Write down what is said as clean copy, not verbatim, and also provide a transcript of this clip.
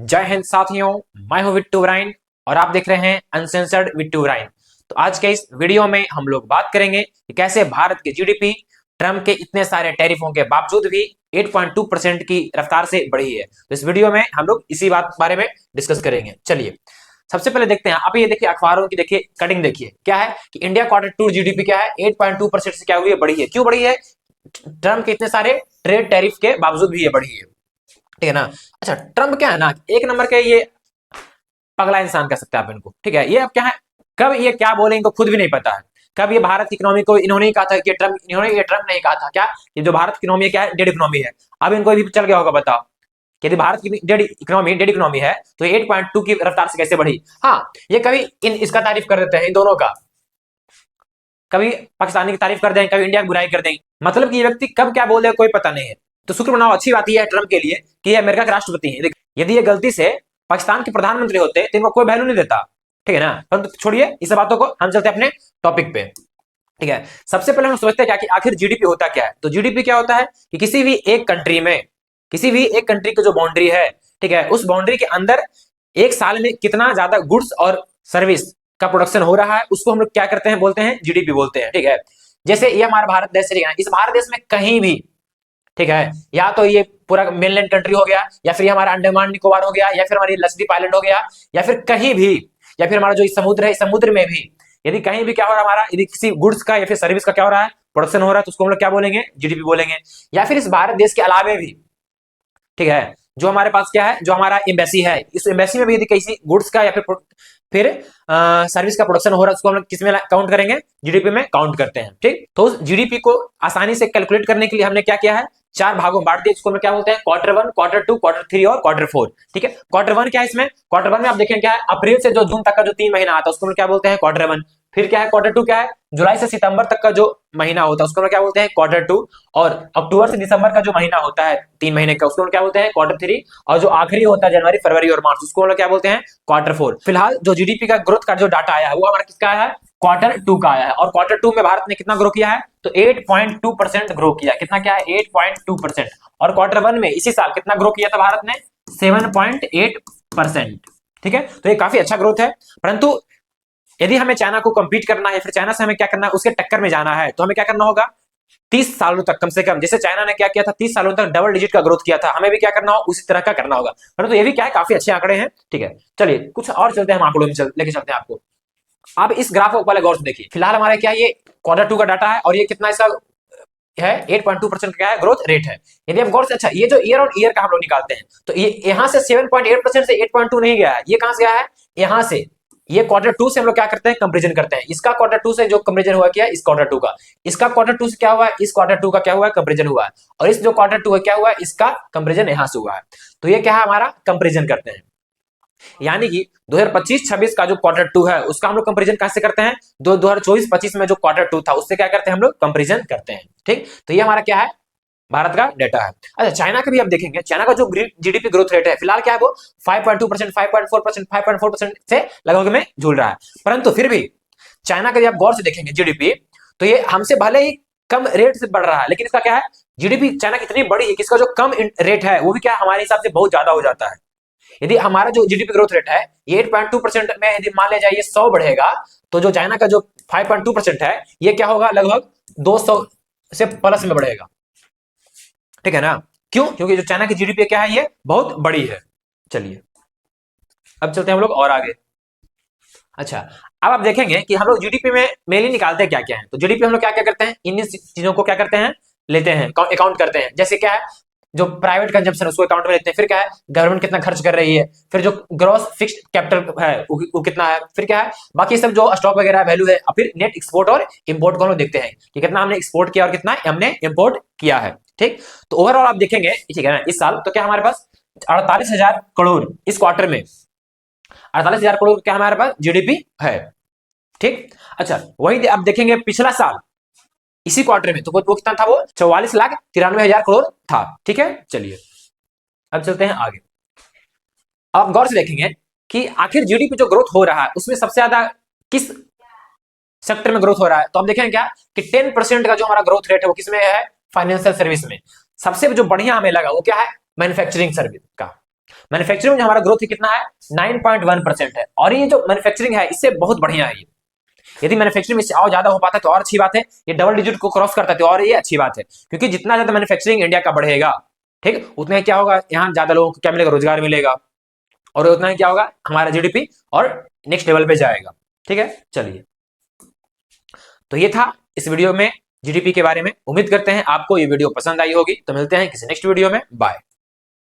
जय हिंद साथियों, मैं हूं विट्टू ब्राइन और आप देख रहे हैं अनसेंसर्ड विट्टू ब्राइन। तो आज के इस वीडियो में हम लोग बात करेंगे कि कैसे भारत की जीडीपी ट्रम्प के इतने सारे टैरिफों के बावजूद भी 8.2% की रफ्तार से बढ़ी है। तो इस वीडियो में हम लोग इसी बात बारे में डिस्कस करेंगे। चलिए सबसे पहले देखते हैं। आप ये देखिए, अखबारों की देखिए कटिंग देखिए, क्या है कि इंडिया क्वार्टर 2 जीडीपी क्या है 8.2% से क्या हुई है, बढ़ी है। क्यों बढ़ी है? ट्रम्प के इतने सारे ट्रेड टैरिफ के बावजूद भी ये बढ़ी है, ठीक है ना। अच्छा, ट्रम्प क्या है ना, एक नंबर के ये पगला इंसान कह सकते हैं आप इनको, ठीक है। ये अब क्या है, कब ये क्या बोले इनको खुद भी नहीं पता है। कब ये भारत की इकोनॉमी को इन्होंने ही कहा था कि ट्रम्प नहीं कहा था क्या, कि जो भारत की इकोनॉमी क्या है, डेड इकोनॉमी है। अब इनको भी चल गया होगा, बताओ कि यदि भारत की डेड इकोनॉमी है तो 8.2 की रफ्तार से कैसे बढ़ी। हाँ, ये कभी इसका तारीफ कर देते हैं, इन दोनों का, कभी पाकिस्तानी की तारीफ कर दें, कभी इंडिया की बुराई कर दें। मतलब कि ये व्यक्ति कब क्या बोल दे कोई पता नहीं है। तो शुक्र मनाओ, अच्छी बात यह है ट्रम्प के लिए कि ये अमेरिका के राष्ट्रपति हैं। यदि ये गलती से पाकिस्तान के प्रधानमंत्री होते तो इनको कोई वैल्यू नहीं देता, ठीक है ना। परंतु छोड़िए इस बातों को, हम चलते अपने टॉपिक पे, ठीक है। सबसे पहले हम सोचते हैं क्या कि आखिर जीडीपी होता क्या है। तो जीडीपी क्या होता है कि किसी भी एक कंट्री की जो बाउंड्री है, ठीक है, उस बाउंड्री के अंदर एक साल में कितना ज्यादा गुड्स और सर्विस का प्रोडक्शन हो रहा है, उसको हम लोग क्या करते हैं, बोलते हैं जीडीपी बोलते हैं, ठीक है। जैसे ये हमारा भारत देश है, इस भारत देश में कहीं भी, ठीक है, या तो ये पूरा मेनलैंड कंट्री हो गया, या फिर हमारा अंडमान निकोबार हो गया, या फिर हमारी लक्षद्वीप आइलैंड हो गया, या फिर कहीं भी, या फिर हमारा जो समुद्र है, समुद्र में भी यदि कहीं भी क्या हो रहा है हमारा, यदि किसी गुड्स का या फिर सर्विस का क्या हो रहा है, प्रोडक्शन हो रहा है, तो उसको हम लोग क्या बोलेंगे, जीडीपी बोलेंगे। या फिर इस भारत देश के अलावे भी, ठीक है, जो हमारे पास क्या है, जो हमारा एम्बेसी है, इस एम्बेसी में भी यदि किसी गुड्स का या फिर सर्विस का प्रोडक्शन हो रहा है, उसको हम लोग किस में काउंट करेंगे, जीडीपी में काउंट करते हैं, ठीक। तो उस जीडीपी को आसानी से कैलकुलेट करने के लिए हमने क्या किया है, 4 भागों में बांट दिया, इसको हम क्या बोलते हैं, Q1, Q2, Q3 और Q4, ठीक है। Q1 क्या है, इसमें Q1 में आप देखें क्या है, अप्रैल से जो जून तक का जो 3 महीना आता है उसको हम क्या बोलते हैं, Q1। फिर क्या है, Q2 क्या है, जुलाई से सितंबर तक का जो महीना होता है उसको हम क्या बोलते हैं, Q2। और अक्टूबर से दिसंबर का जो महीना होता है 3 महीने का, उसको हम क्या बोलते हैं, Q3। और जो आखिरी होता है जनवरी, फरवरी और मार्च, उसको हम लोग क्या बोलते हैं, Q4। फिलहाल जो जीडीपी का ग्रोथ का जो डाटा आया है वो हमारा किसका आया है, Q2 का आया है। और Q2 में भारत ने कितना ग्रो किया है, तो 8.2% ग्रो किया। कितना क्या है, 8.2%। और Q1 में इसी साल कितना ग्रो किया था भारत ने, 7.8%, ठीक है। तो ये काफी अच्छा ग्रोथ है। परंतु यदि हमें चाइना को कंपीट करना है, फिर चाइना से हमें क्या करना है, उसके टक्कर में जाना है, तो हमें क्या करना होगा, 30 सालों तक कम से कम, जैसे चाइना ने क्या किया था, 30 सालों तक डबल डिजिट का ग्रोथ किया था, हमें भी क्या करना होगा, उसी तरह का करना होगा। परंतु ये भी क्या है, काफी अच्छे आंकड़े हैं, ठीक है। चलिए कुछ और चलते हैं, हम आंकड़ों में लेके चलते हैं आपको। आप इस ग्राफ को पहले गौर से देखिए। फिलहाल हमारे क्या है, ये Q2 का डाटा है और ये कितना इसका है, 8.2% क्या है, ग्रोथ रेट है। यदि हम गौर से, अच्छा, ये जो ईयर ऑन ईयर का हम लोग निकालते हैं, तो ये यहां से 7.8% से 8.2 नहीं गया है, ये कहां से गया है, यहां से। ये Q2 से हम लोग क्या करते हैं, कंपेरिजन करते हैं। इसका Q2 से जो कंपेरिजन हुआ, क्या इस Q2 का, इसका Q2 से क्या हुआ है, इस Q2 का क्या हुआ है, कंपेरिजन हुआ है। और इस जो Q2 है क्या हुआ है, इसका कंपेरिजन यहां से हुआ है। तो ये क्या है, हमारा कंपेरिजन करते हैं। यानी कि 2025-26 का जो Q2 है उसका हम लोग कंपेरिजन कैसे करते हैं, 2024-25 में जो Q2 था उससे क्या करते हैं, हम लोग कंपेरिजन करते हैं, ठीक। तो ये हमारा क्या है, भारत का डेटा है। अच्छा, चाइना का भी आप देखेंगे, चाइना का जो जीडीपी ग्रोथ रेट है फिलहाल क्या है, वो 5.2%, 5.4%, 5.4% से लगभग में झूल रहा है। परंतु फिर भी चाइना का, आप गौर से देखेंगे जीडीपी, तो ये हमसे भले ही कम रेट से बढ़ रहा है, लेकिन इसका क्या है, जीडीपी चाइना की इतनी बड़ी है कि इसका जो कम रेट है वो भी क्या हमारे हिसाब से बहुत ज्यादा हो जाता है। यदि हमारा जो जीडीपी ग्रोथ रेट है ये 8.2% में, यदि मान लिया जाए ये 100 बढ़ेगा, तो जो चाइना का जो 5.2% है ये क्या होगा, लगभग 200 से प्लस में बढ़ेगा, ठीक है ना। क्यों? क्योंकि जो चाइना की जीडीपी क्या है, ये बहुत बड़ी है। चलिए अब चलते हैं हम लोग और आगे। अच्छा, अब आप देखेंगे कि हम लोग जीडीपी में मेनली निकालते हैं क्या क्या है। तो जीडीपी हम लोग क्या क्या करते हैं, इन चीजों को क्या करते हैं, लेते हैं, अकाउंट करते हैं। जैसे क्या है, जो प्राइवेट कंजम्पशन उसको अकाउंट में लेते हैं। फिर क्या है, गवर्नमेंट कितना खर्च कर रही है। फिर जो ग्रॉस फिक्स्ड कैपिटल है वो कितना है। फिर क्या है, बाकी सब जो स्टॉक वगैरह वैल्यू है। और फिर नेट एक्सपोर्ट और इंपोर्ट को हम लोग देखते हैं कि कितना हमने एक्सपोर्ट किया और कितना हमने इंपोर्ट किया है, ठीक। तो ओवरऑल आप देखेंगे, ठीक है ना, इस साल तो क्या हमारे पास 48,000 करोड़ इस क्वार्टर में, 48,000 करोड़ क्या हमारे पास जीडीपी है, ठीक। अच्छा, वही आप देखेंगे पिछला साल इसी क्वार्टर में, तो वो कितना था, वो 44,93,000 करोड़ था, ठीक है। चलिए अब चलते हैं आगे। आप गौर से देखेंगे कि आखिर जीडीपी जो ग्रोथ हो रहा है उसमें सबसे ज्यादा किस सेक्टर में ग्रोथ हो रहा है। तो आप देखेंगे क्या कि 10% का जो हमारा ग्रोथ रेट है वो किसमें है, फाइनेंशियल सर्विस में। सबसे जो बढ़िया हमें लगा वो क्या है, मैन्युफैक्चरिंग सर्विस का, मैन्युफैक्चरिंग में हमारा ग्रोथ कितना है, 9.1% है। और ये जो मैन्युफैक्चरिंग है इससे बहुत बढ़िया है ये। यदि मैन्युफैक्चरिंग में इससे और ज्यादा हो पाता है तो और अच्छी बात है, ये डबल डिजिट को क्रॉस करता है तो और ये अच्छी बात है, क्योंकि जितना ज्यादा मैन्युफैक्चरिंग इंडिया का बढ़ेगा, ठीक, उतना ही क्या होगा, यहाँ ज्यादा लोगों को क्या मिलेगा, रोजगार मिलेगा, और उतना ही क्या होगा, हमारा जीडीपी और नेक्स्ट लेवल पे जाएगा। ठीक है, चलिए, तो ये था इस वीडियो में जीडीपी के बारे में। उम्मीद करते हैं आपको ये वीडियो पसंद आई होगी। तो मिलते हैं किसी नेक्स्ट वीडियो में, बाय।